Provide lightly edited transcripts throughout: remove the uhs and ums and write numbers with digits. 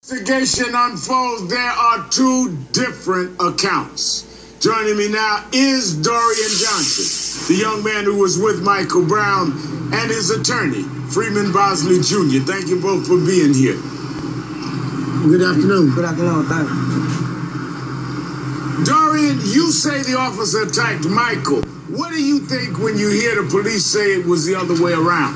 Investigation unfolds. There are two different accounts. Joining me now is Dorian Johnson, the young man who was with Michael Brown, and his attorney, Freeman Bosley Jr. Thank you both for being here. Good afternoon. Good afternoon. Thank you. Dorian, you say the officer attacked Michael. What do you think when you hear the police say it was the other way around?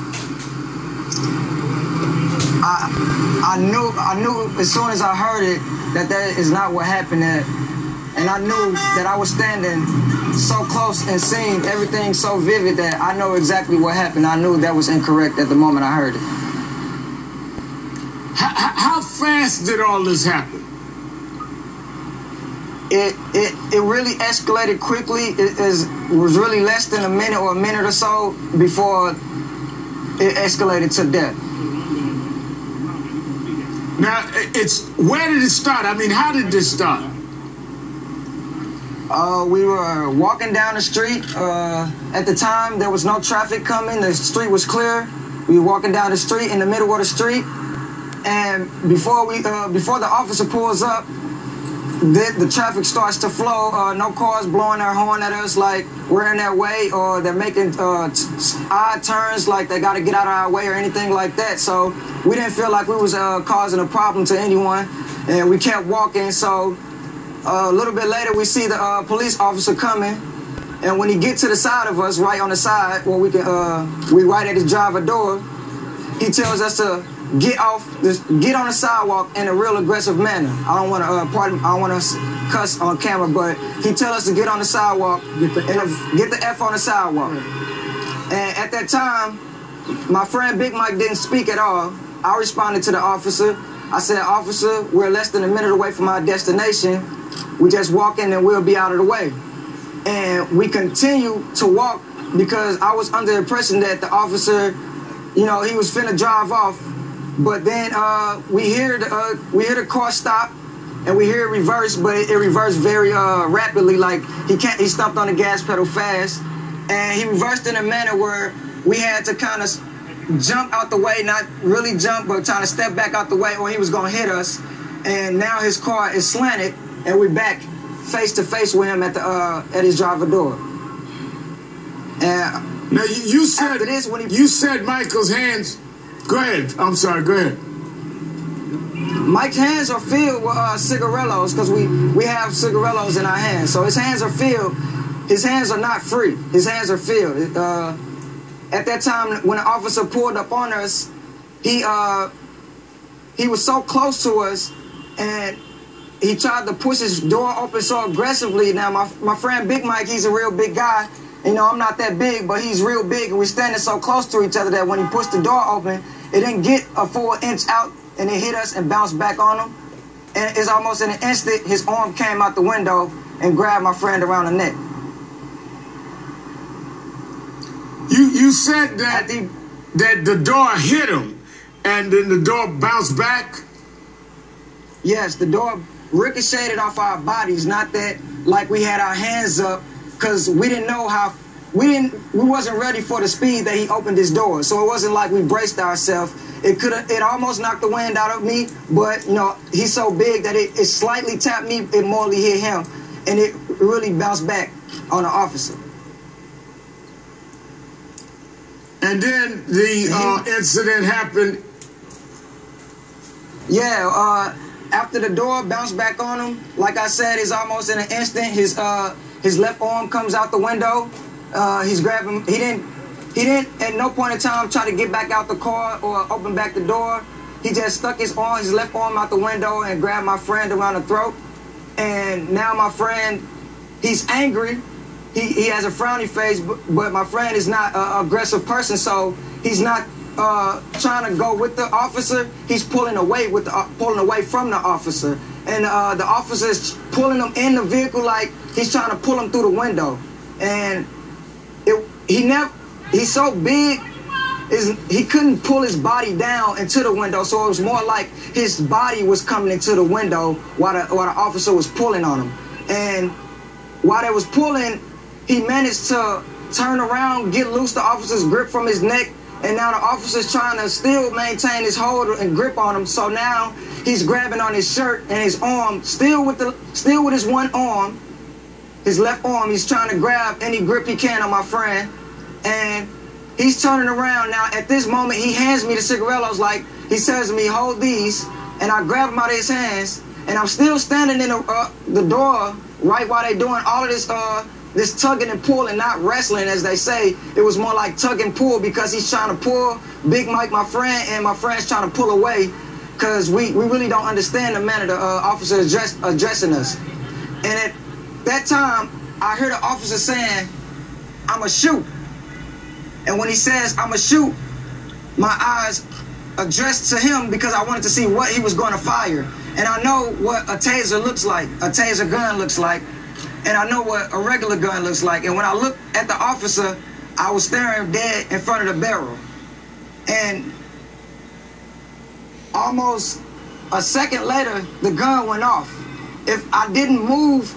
I knew as soon as I heard it that is not what happened. And I knew that I was standing so close and seeing everything so vivid that I know exactly what happened. I knew that was incorrect at the moment I heard it. How fast did all this happen? It really escalated quickly. It was really less than a minute or so before it escalated to death. Now, where did it start? I mean, how did this start? We were walking down the street. At the time, there was no traffic coming. The street was clear. We were walking down the street in the middle of the street. And before the officer pulls up, the traffic starts to flow. No cars blowing their horn at us like we're in their way, or they're making odd turns like they got to get out of our way or anything like that. So we didn't feel like we was causing a problem to anyone, and we kept walking. So a little bit later, we see the police officer coming, and when he gets to the side of us, right on the side where we right at his driver door, he tells us to get on the sidewalk in a real aggressive manner. I don't want to cuss on camera, but he tells us to get on the sidewalk, get the F on the sidewalk. And at that time, my friend Big Mike didn't speak at all. I responded to the officer. I said, "Officer, we're less than a minute away from our destination. We just walk in and we'll be out of the way." And we continue to walk because I was under the impression that the officer, he was finna drive off. But then we hear the car stop, and we hear it reverse, but it reversed very rapidly. Like he stomped on the gas pedal fast, and he reversed in a manner where we had to kind of jump out the way, not really jump, but trying to step back out the way, or he was gonna hit us. And now his car is slanted, and we're back face to face with him at his driver door. And now you said after this, you said Michael's hands. Go ahead. I'm sorry. Go ahead. Mike's hands are filled with cigarillos because we have cigarillos in our hands. So his hands are filled. His hands are not free. His hands are filled. At that time, when the officer pulled up on us, he was so close to us, and he tried to push his door open so aggressively. Now, my friend Big Mike, he's a real big guy. I'm not that big, but he's real big, and we're standing so close to each other that when he pushed the door open, it didn't get a full inch out, and it hit us and bounced back on him. And it's almost in an instant, his arm came out the window and grabbed my friend around the neck. You said that the door hit him, and then the door bounced back? Yes, the door ricocheted off our bodies, not that like we had our hands up, because we didn't know how, we wasn't ready for the speed that he opened his door. So it wasn't like we braced ourselves. It almost knocked the wind out of me, but he's so big that it slightly tapped me, it mortally hit him, and it really bounced back on the officer. And then the incident happened. Yeah, after the door bounced back on him, like I said, it's almost in an instant. His left arm comes out the window. He's grabbing. He didn't at no point in time try to get back out the car or open back the door. He just stuck his left arm out the window and grabbed my friend around the throat. And now my friend, he's angry. He has a frowny face, but my friend is not an aggressive person, so he's not trying to go with the officer. He's pulling away from the officer, and the officer is pulling him in the vehicle like he's trying to pull him through the window. And he's so big, he couldn't pull his body down into the window, so it was more like his body was coming into the window while the officer was pulling on him. And while they was pulling, he managed to turn around, get loose the officer's grip from his neck, and now the officer's trying to still maintain his hold and grip on him. So now he's grabbing on his shirt and his arm, still with his one arm, his left arm. He's trying to grab any grip he can on my friend, and he's turning around. Now at this moment, he hands me the cigarillos. Like, he says to me, "Hold these," and I grab them out of his hands, and I'm still standing in the door right while they're doing all of this tugging and pulling, not wrestling as they say. It was more like tug and pull, because he's trying to pull Big Mike, my friend, and my friend's trying to pull away, because we really don't understand the manner the officer is addressing us. And at that time, I heard the officer saying, "I'ma shoot." And when he says, "I'ma shoot," my eyes addressed to him, because I wanted to see what he was going to fire. And I know what a taser looks like, a taser gun looks like, and I know what a regular gun looks like. And when I looked at the officer, I was staring dead in front of the barrel. And almost a second later, the gun went off. If I didn't move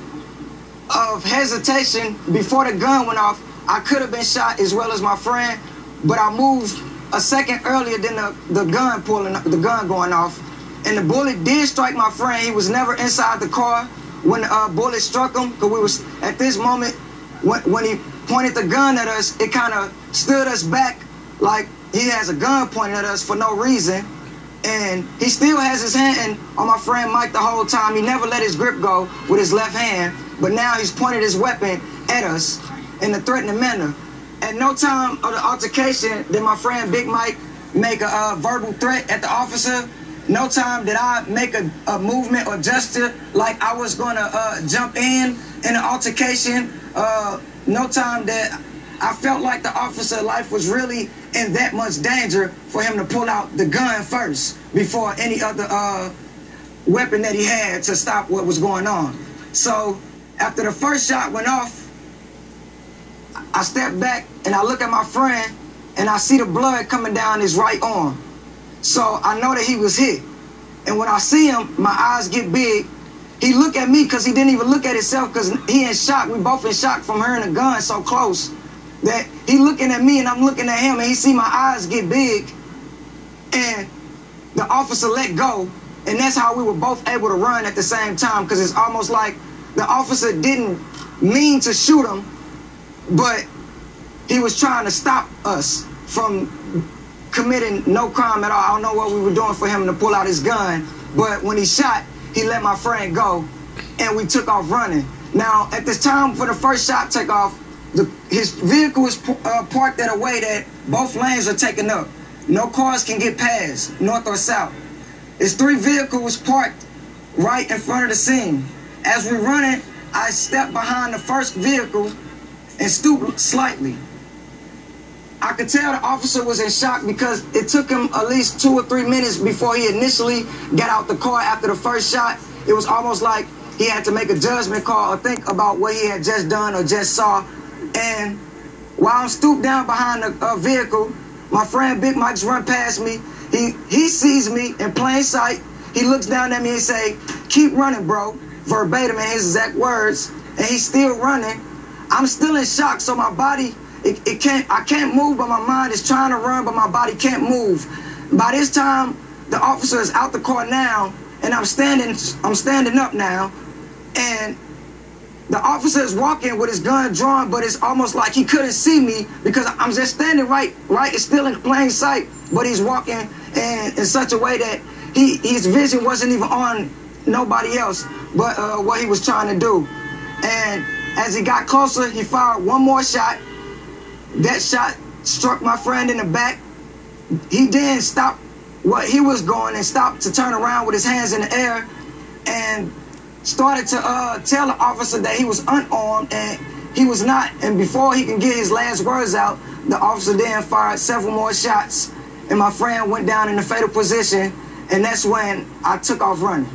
of hesitation before the gun went off, I could have been shot as well as my friend, but I moved a second earlier than the gun going off. And the bullet did strike my friend. He was never inside the car when the bullet struck him, because we was at this moment, when he pointed the gun at us, it kind of stood us back, like he has a gun pointed at us for no reason. And he still has his hand on my friend Mike the whole time. He never let his grip go with his left hand, but now he's pointed his weapon at us in a threatening manner. At no time of the altercation did my friend Big Mike make a verbal threat at the officer. No time did I make a movement or gesture like I was going to jump in the altercation. No time that I felt like the officer's life was really in that much danger for him to pull out the gun first before any other weapon that he had to stop what was going on. So after the first shot went off, I stepped back and I look at my friend and I see the blood coming down his right arm. So I know that he was hit. And when I see him, my eyes get big. He look at me because he didn't even look at himself, because he in shock. We both in shock from hearing the gun so close, that he looking at me and I'm looking at him, and he see my eyes get big. And the officer let go. And that's how we were both able to run at the same time, because it's almost like the officer didn't mean to shoot him, but he was trying to stop us from committing no crime at all. I don't know what we were doing for him to pull out his gun, but when he shot, he let my friend go, and we took off running. Now, at this time for the first shot takeoff, his vehicle was parked in a way that both lanes are taken up. No cars can get past, north or south. His 3 vehicles parked right in front of the scene. As we're running, I stepped behind the first vehicle and stooped slightly. I could tell the officer was in shock, because it took him at least 2 or 3 minutes before he initially got out the car after the first shot. It was almost like he had to make a judgment call or think about what he had just done or just saw. And while I'm stooped down behind the vehicle, my friend Big Mike's run past me. He sees me in plain sight. He looks down at me and say, "Keep running, bro," verbatim in his exact words. And he's still running. I'm still in shock, so my body, I can't move, but my mind is trying to run, but my body can't move. By this time, the officer is out the car now, and I'm standing up now, and the officer is walking with his gun drawn, but it's almost like he couldn't see me, because I'm just standing right, it's still in plain sight, but he's walking in such a way that his vision wasn't even on nobody else but what he was trying to do. And as he got closer, he fired one more shot. That shot struck my friend in the back. He then stopped what he was going and stopped to turn around with his hands in the air and started to tell the officer that he was unarmed, and he was not. And before he can get his last words out, the officer then fired several more shots, and my friend went down in a fatal position, and that's when I took off running.